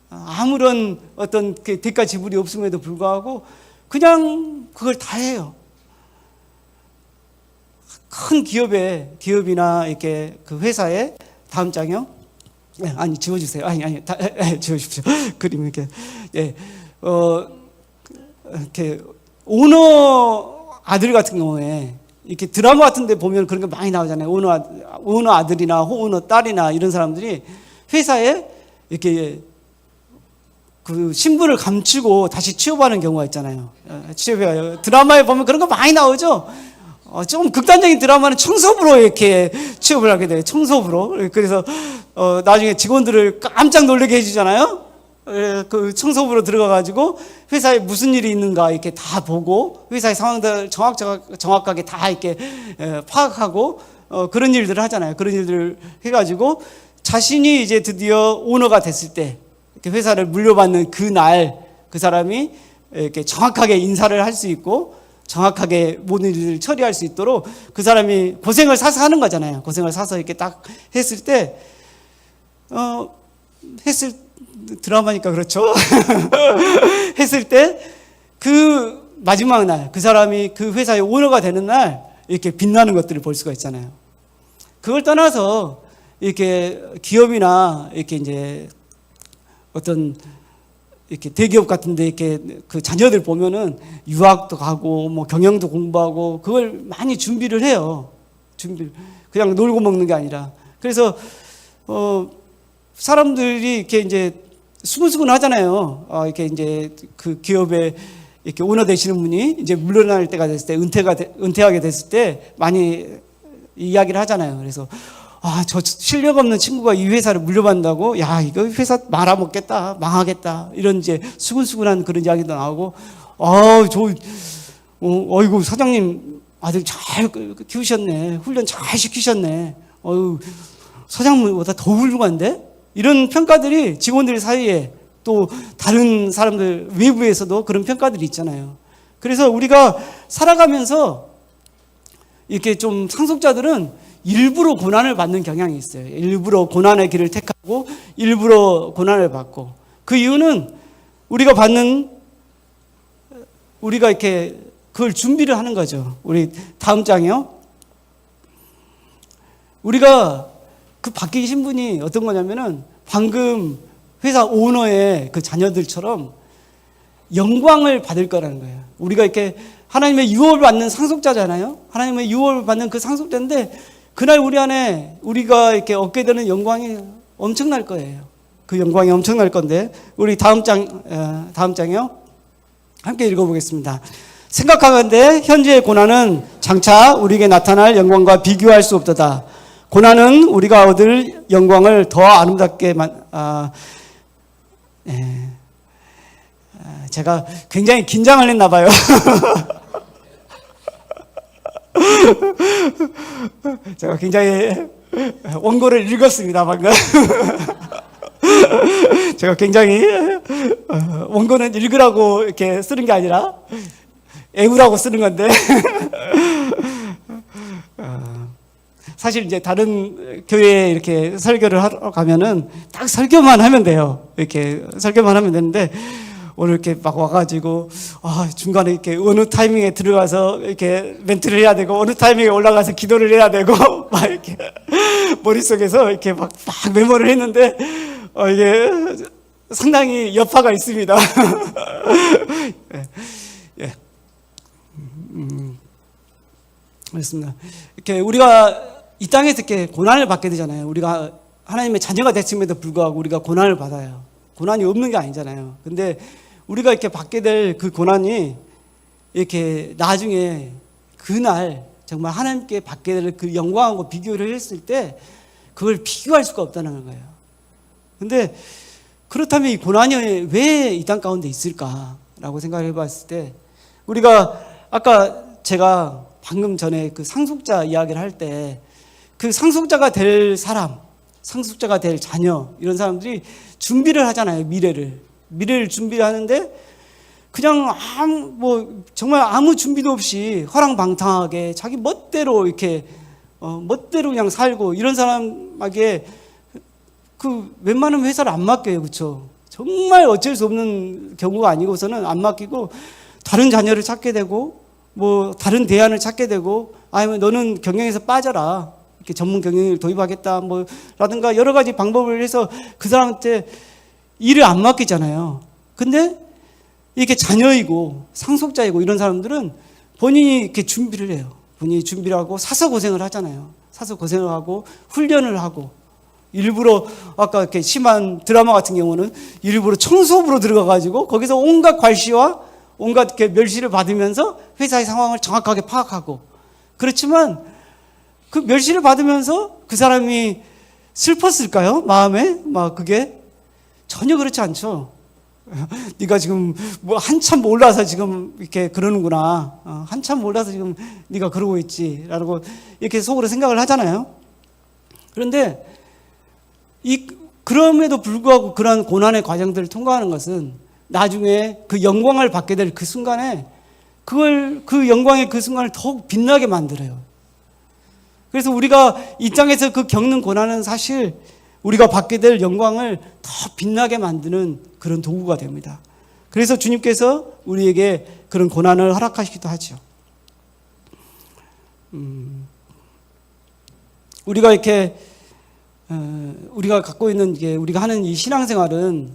아무런 어떤 대가 지불이 없음에도 불구하고 그냥 그걸 다 해요. 큰 기업이나 이렇게 그 회사에, 다음 장이요. 아니, 지워주세요. 아니, 지워주십시오. 그림 이렇게. 예, 이렇게 오너 아들 같은 경우에 이렇게 드라마 같은데 보면 그런 게 많이 나오잖아요. 오너 아들이나 오너 딸이나 이런 사람들이 회사에 이렇게 그 신분을 감추고 다시 취업하는 경우가 있잖아요. 취업해요. 드라마에 보면 그런 거 많이 나오죠. 좀 극단적인 드라마는 청소부로 이렇게 취업을 하게 돼요. 청소부로. 그래서 나중에 직원들을 깜짝 놀라게 해주잖아요. 그 청소부로 들어가가지고 회사에 무슨 일이 있는가 이렇게 다 보고 회사의 상황들 정확하게 다 이렇게 파악하고 그런 일들을 하잖아요. 그런 일들을 해가지고 자신이 이제 드디어 오너가 됐을 때, 이렇게 회사를 물려받는 그 날, 그 사람이 이렇게 정확하게 인사를 할 수 있고 정확하게 모든 일을 처리할 수 있도록 그 사람이 고생을 사서 하는 거잖아요. 고생을 사서 이렇게 딱 했을 때, 드라마니까 그렇죠. 했을 때 그 마지막 날, 그 사람이 그 회사의 오너가 되는 날 이렇게 빛나는 것들을 볼 수가 있잖아요. 그걸 떠나서 이렇게 기업이나 이렇게 이제 어떤 이렇게 대기업 같은데 이렇게 그 자녀들 보면은 유학도 가고 뭐 경영도 공부하고 그걸 많이 준비를 해요. 그냥 놀고 먹는 게 아니라. 그래서 사람들이 이렇게 이제 수근수근 하잖아요. 이렇게 이제 그 기업에 이렇게 오너 되시는 분이 이제 물러날 때가 됐을 때, 은퇴하게 됐을 때 많이 이야기를 하잖아요. 그래서 저 실력 없는 친구가 이 회사를 물려받는다고? 야, 이거 회사 말아먹겠다, 망하겠다. 이런 이제 수근수근한 그런 이야기도 나오고, 어이구, 사장님 아들 잘 키우셨네. 훈련 잘 시키셨네. 사장님보다 더 훌륭한데? 이런 평가들이 직원들 사이에 또 다른 사람들 외부에서도 그런 평가들이 있잖아요. 그래서 우리가 살아가면서 이렇게 좀 상속자들은 일부러 고난을 받는 경향이 있어요. 일부러 고난의 길을 택하고 일부러 고난을 받고, 그 이유는 우리가 이렇게 그걸 준비를 하는 거죠. 우리 다음 장이요. 우리가 그 바뀐 신분이 어떤 거냐면은 방금 회사 오너의 그 자녀들처럼 영광을 받을 거라는 거예요. 우리가 이렇게 하나님의 유업을 받는 상속자잖아요. 하나님의 유업을 받는 그 상속자인데 그날 우리가 이렇게 얻게 되는 영광이 엄청날 거예요. 그 영광이 엄청날 건데, 우리 다음 장이요. 함께 읽어보겠습니다. 생각하건대 현재의 고난은 장차 우리에게 나타날 영광과 비교할 수 없도다. 고난은 우리가 얻을 영광을 더 아름답게 제가 굉장히 긴장을 했나 봐요. 제가 굉장히 원고를 읽었습니다, 방금. 제가 굉장히 원고는 읽으라고 이렇게 쓰는 게 아니라 애우라고 쓰는 건데 사실 이제 다른 교회에 이렇게 설교를 하러 가면은 딱 설교만 하면 돼요. 이렇게 설교만 하면 되는데 오늘 이렇게 막 와가지고 중간에 이렇게 어느 타이밍에 들어가서 이렇게 멘트를 해야 되고 어느 타이밍에 올라가서 기도를 해야 되고 막 이렇게 머릿속에서 이렇게 막 메모를 했는데 이게 상당히 여파가 있습니다. 예. 그렇습니다. 이렇게 우리가 이 땅에서 이렇게 고난을 받게 되잖아요. 우리가 하나님의 자녀가 됐음에도 불구하고 우리가 고난을 받아요. 고난이 없는 게 아니잖아요. 근데 우리가 이렇게 받게 될 그 고난이 이렇게 나중에 그날 정말 하나님께 받게 될 그 영광하고 비교를 했을 때 그걸 비교할 수가 없다는 거예요. 근데 그렇다면 이 고난이 왜 이 땅 가운데 있을까라고 생각을 해봤을 때, 우리가 아까 제가 방금 전에 그 상속자 이야기를 할 때 그 상속자가 될 사람, 상속자가 될 자녀 이런 사람들이 준비를 하잖아요. 미래를 준비하는데 그냥 정말 아무 준비도 없이 허랑방탕하게 자기 멋대로 이렇게 멋대로 그냥 살고 이런 사람에게 그 웬만하면 회사를 안 맡겨요. 그렇죠? 정말 어쩔 수 없는 경우가 아니고서는 안 맡기고 다른 자녀를 찾게 되고 뭐 다른 대안을 찾게 되고 아니면 너는 경영에서 빠져라. 이렇게 전문 경영을 도입하겠다 뭐 라든가 여러 가지 방법을 해서 그 사람한테 일을 안 맡기잖아요. 근데 이렇게 자녀이고 상속자이고 이런 사람들은 본인이 이렇게 준비를 해요. 본인이 준비를 하고 사서 고생을 하잖아요. 사서 고생을 하고 훈련을 하고 일부러 아까 이렇게 심한 드라마 같은 경우는 일부러 청소부로 들어가 가지고 거기서 온갖 괄시와 온갖 이렇게 멸시를 받으면서 회사의 상황을 정확하게 파악하고 그렇지만 그 멸시를 받으면서 그 사람이 슬펐을까요? 마음에 막 그게 전혀 그렇지 않죠. 네가 지금 뭐 한참 몰라서 지금 이렇게 그러는구나. 한참 몰라서 지금 네가 그러고 있지라고 이렇게 속으로 생각을 하잖아요. 그런데 그럼에도 불구하고 그러한 고난의 과정들을 통과하는 것은 나중에 그 영광을 받게 될 그 순간에 그 영광의 그 순간을 더욱 빛나게 만들어요. 그래서 우리가 이 땅에서 그 겪는 고난은 사실 우리가 받게 될 영광을 더 빛나게 만드는 그런 도구가 됩니다. 그래서 주님께서 우리에게 그런 고난을 허락하시기도 하죠. 우리가 이렇게 우리가 갖고 있는 우리가 하는 이 신앙생활은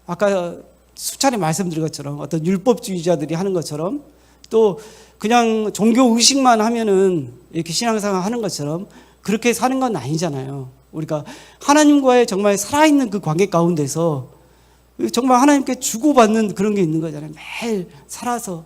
아까 수차례 말씀드린 것처럼 어떤 율법주의자들이 하는 것처럼 또 그냥 종교 의식만 하면은 이렇게 신앙생활 하는 것처럼 그렇게 사는 건 아니잖아요. 우리가 하나님과의 정말 살아있는 그 관계 가운데서 정말 하나님께 주고받는 그런 게 있는 거잖아요. 매일 살아서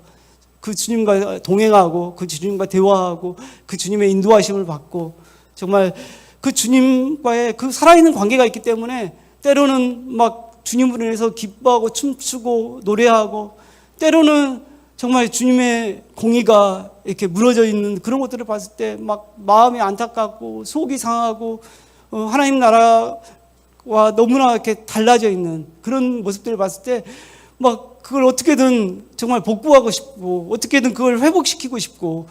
그 주님과 동행하고 그 주님과 대화하고 그 주님의 인도하심을 받고 정말 그 주님과의 그 살아있는 관계가 있기 때문에 때로는 막 주님으로 인해서 기뻐하고 춤추고 노래하고 때로는 정말 주님의 공의가 이렇게 무너져 있는 그런 것들을 봤을 때 막 마음이 안타깝고 속이 상하고 하나님 나라와 너무나 이렇게 달라져 있는 그런 모습들을 봤을 때 막 그걸 어떻게든 정말 복구하고 싶고 어떻게든 그걸 회복시키고 싶고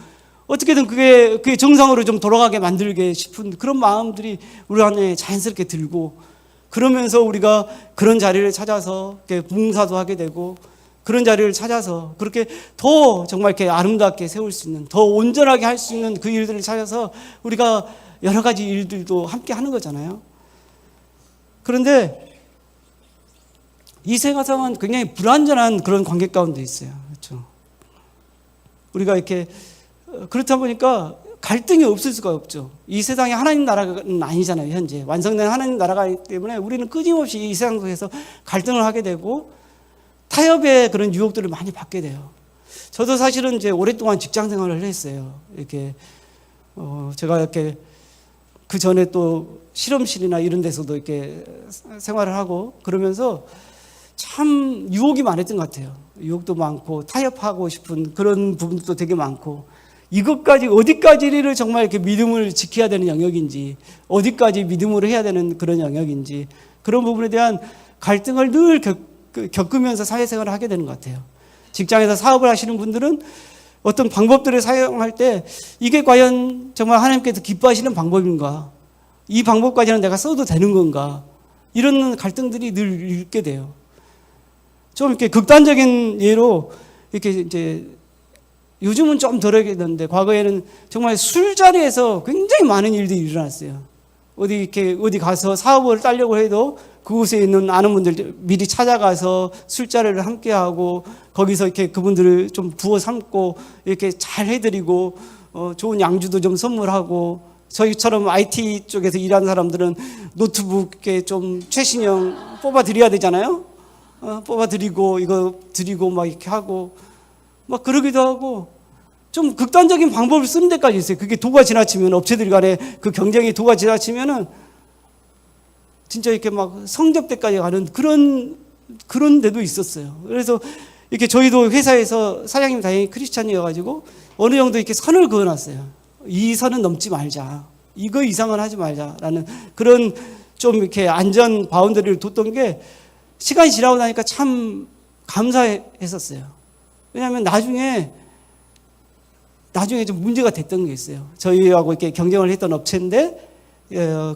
어떻게든 그게 정상으로 좀 돌아가게 만들게 싶은 그런 마음들이 우리 안에 자연스럽게 들고 그러면서 우리가 그런 자리를 찾아서 이렇게 봉사도 하게 되고 그런 자리를 찾아서 그렇게 더 정말 이렇게 아름답게 세울 수 있는 더 온전하게 할 수 있는 그 일들을 찾아서 우리가 여러 가지 일들도 함께 하는 거잖아요. 그런데 이 세상은 굉장히 불완전한 그런 관계 가운데 있어요. 그렇죠? 우리가 이렇게 그렇다 보니까 갈등이 없을 수가 없죠. 이 세상에 하나님 나라는 아니잖아요. 현재 완성된 하나님 나라가 있기 때문에 우리는 끊임없이 이 세상 속에서 갈등을 하게 되고 타협의 그런 유혹들을 많이 받게 돼요. 저도 사실은 이제 오랫동안 직장 생활을 했어요. 이렇게 제가 이렇게 그 전에 또 실험실이나 이런 데서도 이렇게 생활을 하고 그러면서 참 유혹이 많았던 것 같아요. 유혹도 많고 타협하고 싶은 그런 부분도 되게 많고 이것까지 어디까지를 정말 이렇게 믿음을 지켜야 되는 영역인지 어디까지 믿음으로 해야 되는 그런 영역인지 그런 부분에 대한 갈등을 늘 겪으면서 사회생활을 하게 되는 것 같아요. 직장에서 사업을 하시는 분들은 어떤 방법들을 사용할 때 이게 과연 정말 하나님께서 기뻐하시는 방법인가? 이 방법까지는 내가 써도 되는 건가? 이런 갈등들이 늘 있게 돼요. 좀 이렇게 극단적인 예로 이렇게 이제 요즘은 좀 덜하겠는데 과거에는 정말 술자리에서 굉장히 많은 일들이 일어났어요. 어디 가서 사업을 따려고 해도 그곳에 있는 아는 분들 미리 찾아가서 술자리를 함께 하고 거기서 이렇게 그분들을 좀 부어 삼고 이렇게 잘 해드리고 좋은 양주도 좀 선물하고 저희처럼 IT 쪽에서 일하는 사람들은 노트북에 좀 최신형 뽑아드려야 되잖아요. 뽑아드리고 이거 드리고 막 이렇게 하고 막 그러기도 하고 좀 극단적인 방법을 쓰는 데까지 있어요. 그게 도가 지나치면 업체들 간에 그 경쟁이 도가 지나치면은 진짜 이렇게 막 성접대까지 가는 그런 데도 있었어요. 그래서 이렇게 저희도 회사에서 사장님 다행히 크리스찬이어가지고 어느 정도 이렇게 선을 그어놨어요. 이 선은 넘지 말자. 이거 이상은 하지 말자라는 그런 좀 이렇게 안전 바운더리를 뒀던 게 시간이 지나고 나니까 참 감사했었어요. 왜냐하면 나중에 좀 문제가 됐던 게 있어요. 저희하고 이렇게 경쟁을 했던 업체인데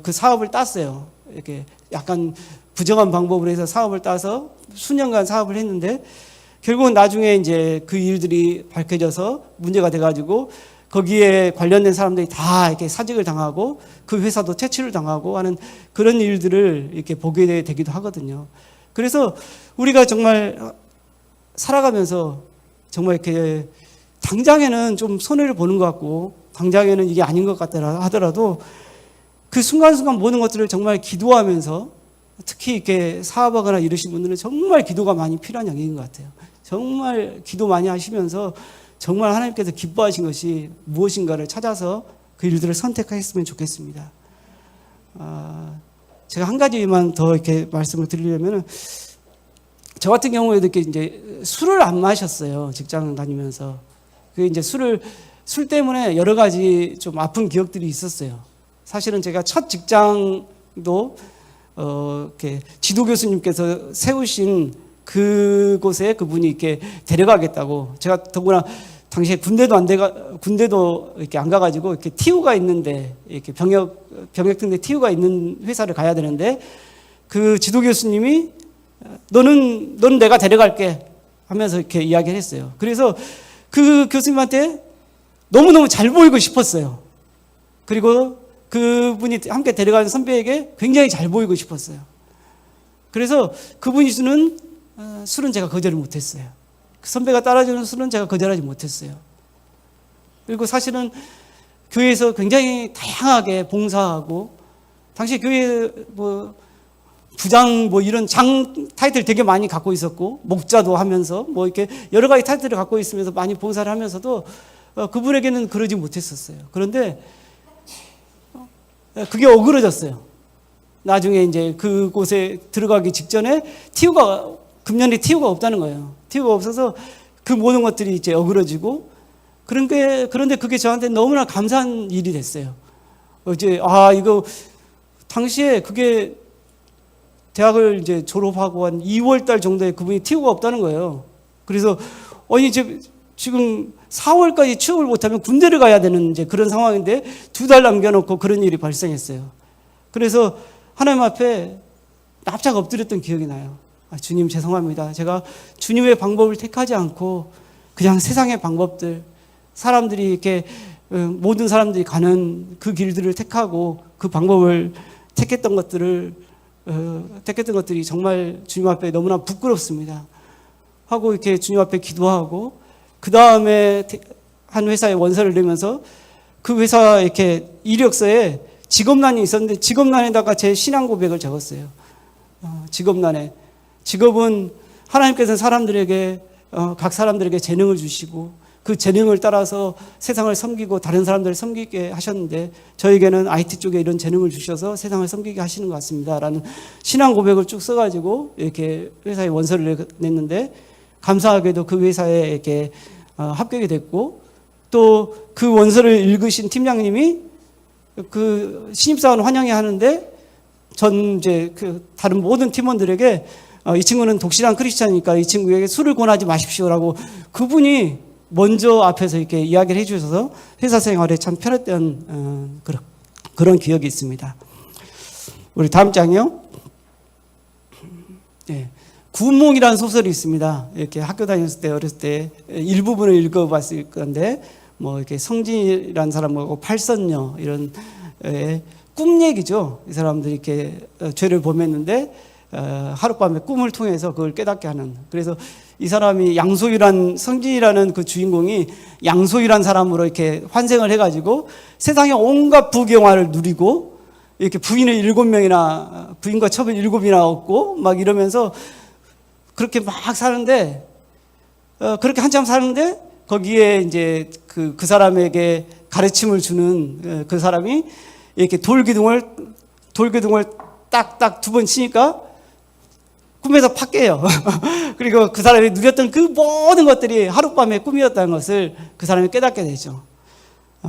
그 사업을 땄어요. 이렇게 약간 부정한 방법으로 해서 사업을 따서 수년간 사업을 했는데 결국은 나중에 이제 그 일들이 밝혀져서 문제가 돼가지고 거기에 관련된 사람들이 다 이렇게 사직을 당하고 그 회사도 퇴출을 당하고 하는 그런 일들을 이렇게 보게 되기도 하거든요. 그래서 우리가 정말 살아가면서 정말 이렇게 당장에는 좀 손해를 보는 것 같고 당장에는 이게 아닌 것 같더라 하더라도 그 순간순간 모든 것들을 정말 기도하면서 특히 이렇게 사업하거나 이러신 분들은 정말 기도가 많이 필요한 영역인 것 같아요. 정말 기도 많이 하시면서 정말 하나님께서 기뻐하신 것이 무엇인가를 찾아서 그 일들을 선택하셨으면 좋겠습니다. 제가 한 가지만 더 이렇게 말씀을 드리려면은 저 같은 경우에도 이렇게 이제 술을 안 마셨어요. 직장 다니면서. 그 이제 술 때문에 여러 가지 좀 아픈 기억들이 있었어요. 사실은 제가 첫 직장도 이렇게 지도 교수님께서 세우신 그곳에 그분이 이렇게 데려가겠다고 제가 더구나 당시에 군대도 이렇게 안 가가지고 이렇게 TU가 있는데 이렇게 병역등대 TU가 있는 회사를 가야 되는데 그 지도 교수님이 너는 내가 데려갈게 하면서 이렇게 이야기를 했어요. 그래서 그 교수님한테 너무너무 잘 보이고 싶었어요. 그리고 그분이 함께 데려가는 선배에게 굉장히 잘 보이고 싶었어요. 그래서 그분이 주는 술은 제가 거절을 못했어요. 그 선배가 따라주는 술은 제가 거절하지 못했어요. 그리고 사실은 교회에서 굉장히 다양하게 봉사하고 당시 교회 부장 이런 장 타이틀 되게 많이 갖고 있었고 목자도 하면서 이렇게 여러 가지 타이틀을 갖고 있으면서 많이 봉사를 하면서도 그분에게는 그러지 못했었어요. 그런데 그게 어그러졌어요. 나중에 이제 그곳에 들어가기 직전에 금년에 TU가 없다는 거예요. TU가 없어서 그 모든 것들이 이제 어그러지고 그런데 그게 저한테 너무나 감사한 일이 됐어요. 이거 당시에 그게 대학을 이제 졸업하고 한 2월 달 정도에 그분이 TU가 없다는 거예요. 그래서 지금 4월까지 취업을 못하면 군대를 가야 되는 이제 그런 상황인데 2달 남겨놓고 그런 일이 발생했어요. 그래서 하나님 앞에 납작 엎드렸던 기억이 나요. 주님 죄송합니다. 제가 주님의 방법을 택하지 않고 그냥 세상의 방법들, 사람들이 이렇게 모든 사람들이 가는 그 길들을 택하고 그 방법을 택했던 것들이 정말 주님 앞에 너무나 부끄럽습니다. 하고 이렇게 주님 앞에 기도하고 그 다음에 한 회사에 원서를 내면서 그 회사 이렇게 이력서에 직업란이 있었는데 직업란에다가 제 신앙 고백을 적었어요. 직업은 하나님께서 사람들에게 각 사람들에게 재능을 주시고 그 재능을 따라서 세상을 섬기고 다른 사람들을 섬기게 하셨는데 저에게는 IT 쪽에 이런 재능을 주셔서 세상을 섬기게 하시는 것 같습니다. 라는 신앙 고백을 쭉 써가지고 이렇게 회사에 원서를 냈는데 감사하게도 그 회사에 이렇게 합격이 됐고 또 그 원서를 읽으신 팀장님이 그 신입사원 환영회 하는데 이제 그 다른 모든 팀원들에게 이 친구는 독실한 크리스찬이니까 이 친구에게 술을 권하지 마십시오라고 그분이 먼저 앞에서 이렇게 이야기를 해주셔서 회사 생활에 참 편했던 그런 기억이 있습니다. 우리 다음 장이요. 네. 구몽이라는 소설이 있습니다. 이렇게 학교 다녔을 때 어렸을 때 일부분을 읽어봤을 건데 이렇게 성진이라는 사람하고 팔선녀 이런 꿈 얘기죠. 이 사람들이 이렇게 죄를 범했는데 하룻밤에 꿈을 통해서 그걸 깨닫게 하는. 그래서 이 사람이 성진이라는 그 주인공이 양소희라는 사람으로 이렇게 환생을 해가지고 세상의 온갖 부경화를 누리고 이렇게 부인을 7명이나 부인과 첩을 7이나 얻고 막 이러면서 그렇게 막 사는데 그렇게 한참 사는데 거기에 이제 그 사람에게 가르침을 주는 그 사람이 이렇게 돌기둥을 딱딱 2번 치니까 꿈에서 팍 깨요. 그리고 그 사람이 누렸던 그 모든 것들이 하룻밤의 꿈이었다는 것을 그 사람이 깨닫게 되죠.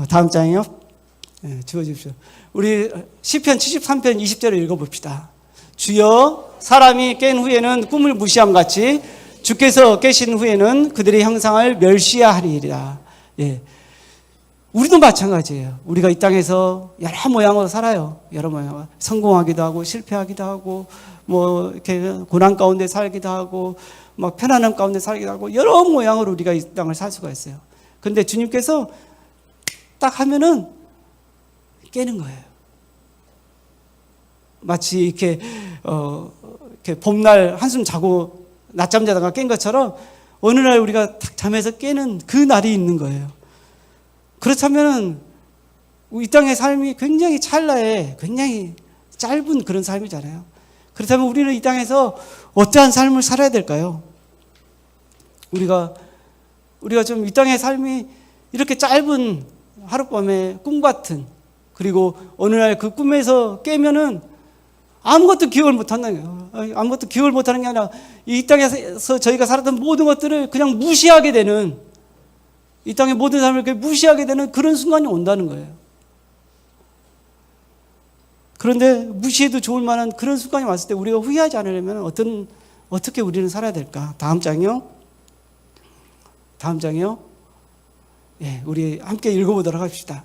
다음 장이요. 네, 지워주십시오. 우리 시편 73편 20절을 읽어봅시다. 주여, 사람이 깬 후에는 꿈을 무시함 같이 주께서 깨신 후에는 그들의 형상을 멸시하리이다. 예. 우리도 마찬가지예요. 우리가 이 땅에서 여러 모양으로 살아요. 여러 모양으로. 성공하기도 하고, 실패하기도 하고, 뭐, 이렇게 고난 가운데 살기도 하고, 막 편안함 가운데 살기도 하고, 여러 모양으로 우리가 이 땅을 살 수가 있어요. 근데 주님께서 딱 하면은 깨는 거예요. 마치 이렇게 봄날 한숨 자고 낮잠 자다가 깬 것처럼 어느 날 우리가 딱 잠에서 깨는 그 날이 있는 거예요. 그렇다면 이 땅의 삶이 굉장히 찰나에 굉장히 짧은 그런 삶이잖아요. 그렇다면 우리는 이 땅에서 어떠한 삶을 살아야 될까요? 우리가 좀 이 땅의 삶이 이렇게 짧은 하룻밤의 꿈 같은, 그리고 어느 날 그 꿈에서 깨면은 아무것도 기억을 못한다는 거예요. 아무것도 기억을 못하는 게 아니라 이 땅에서 저희가 살았던 모든 것들을 그냥 무시하게 되는, 이 땅의 모든 삶을 무시하게 되는 그런 순간이 온다는 거예요. 그런데 무시해도 좋을 만한 그런 순간이 왔을 때 우리가 후회하지 않으려면 어떻게 우리는 살아야 될까? 다음 장이요. 예, 우리 함께 읽어보도록 합시다.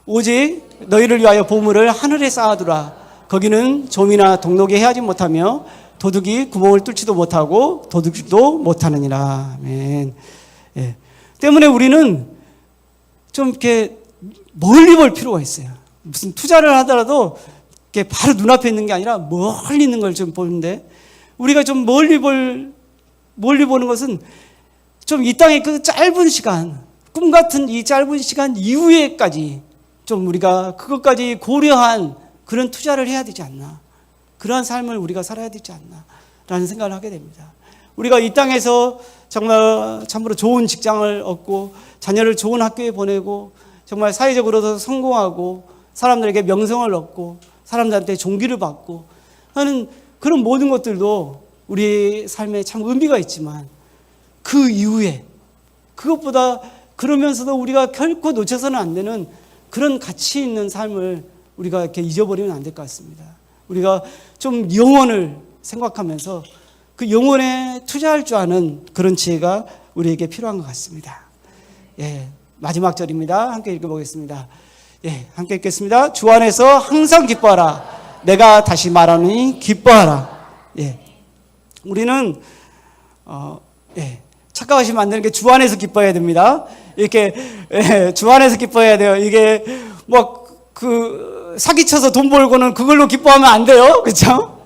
오직 너희를 위하여 보물을 하늘에 쌓아두라. 거기는 좀이나 동록이 헤아지 못하며 도둑이 구멍을 뚫지도 못하고 도둑질도 못하느니라. 아멘. 예. 때문에 우리는 좀 이렇게 멀리 볼 필요가 있어요. 무슨 투자를 하더라도 이렇게 바로 눈앞에 있는 게 아니라 멀리 있는 걸 좀 보는데, 우리가 좀 멀리 보는 것은 좀 이 땅의 그 짧은 시간, 꿈 같은 이 짧은 시간 이후에까지 좀 우리가 그것까지 고려한 그런 투자를 해야 되지 않나. 그러한 삶을 우리가 살아야 되지 않나. 라는 생각을 하게 됩니다. 우리가 이 땅에서 정말 참으로 좋은 직장을 얻고 자녀를 좋은 학교에 보내고 정말 사회적으로도 성공하고 사람들에게 명성을 얻고 사람들한테 존귀를 받고 하는 그런 모든 것들도 우리 삶에 참 의미가 있지만, 그 이후에 그것보다 그러면서도 우리가 결코 놓쳐서는 안 되는 그런 가치 있는 삶을 우리가 이렇게 잊어버리면 안 될 것 같습니다. 우리가 좀 영혼을 생각하면서 그 영혼에 투자할 줄 아는 그런 지혜가 우리에게 필요한 것 같습니다. 예, 마지막 절입니다. 함께 읽어보겠습니다. 예, 함께 읽겠습니다. 주 안에서 항상 기뻐하라. 내가 다시 말하니 기뻐하라. 예, 우리는 착각하시면 안 되는 게 주 안에서 기뻐해야 됩니다. 이렇게 주 안에서 기뻐해야 돼요. 이게 사기쳐서 돈 벌고는 그걸로 기뻐하면 안 돼요. 그렇죠?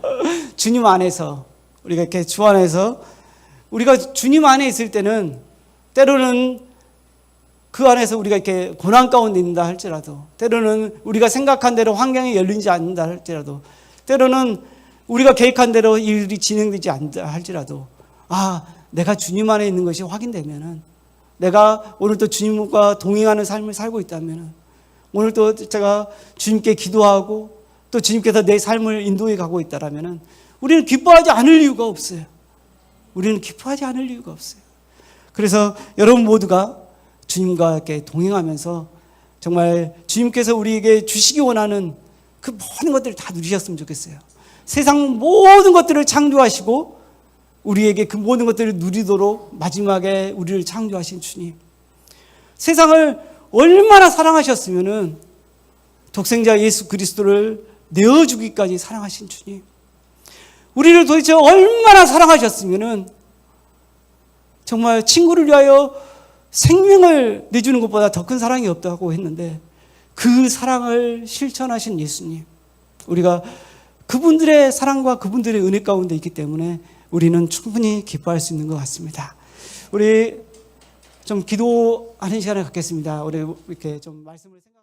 주님 안에서 우리가 이렇게 주 안에서 우리가 주님 안에 있을 때는 때로는 그 안에서 우리가 이렇게 고난 가운데 있는다 할지라도, 때로는 우리가 생각한 대로 환경이 열리지 않는다 할지라도, 때로는 우리가 계획한 대로 일이 진행되지 않는다 할지라도, 내가 주님 안에 있는 것이 확인되면은, 내가 오늘도 주님과 동행하는 삶을 살고 있다면은, 오늘도 제가 주님께 기도하고 또 주님께서 내 삶을 인도해 가고 있다라면은 우리는 기뻐하지 않을 이유가 없어요. 우리는 기뻐하지 않을 이유가 없어요. 그래서 여러분 모두가 주님과 이렇게 동행하면서 정말 주님께서 우리에게 주시기 원하는 그 모든 것들을 다 누리셨으면 좋겠어요. 세상 모든 것들을 창조하시고 우리에게 그 모든 것들을 누리도록 마지막에 우리를 창조하신 주님, 세상을 얼마나 사랑하셨으면은 독생자 예수 그리스도를 내어주기까지 사랑하신 주님, 우리를 도대체 얼마나 사랑하셨으면은 정말 친구를 위하여 생명을 내주는 것보다 더 큰 사랑이 없다고 했는데, 그 사랑을 실천하신 예수님, 우리가 그분들의 사랑과 그분들의 은혜 가운데 있기 때문에 우리는 충분히 기뻐할 수 있는 것 같습니다. 우리 좀 기도하는 시간을 갖겠습니다. 우리 이렇게 좀 말씀을 생각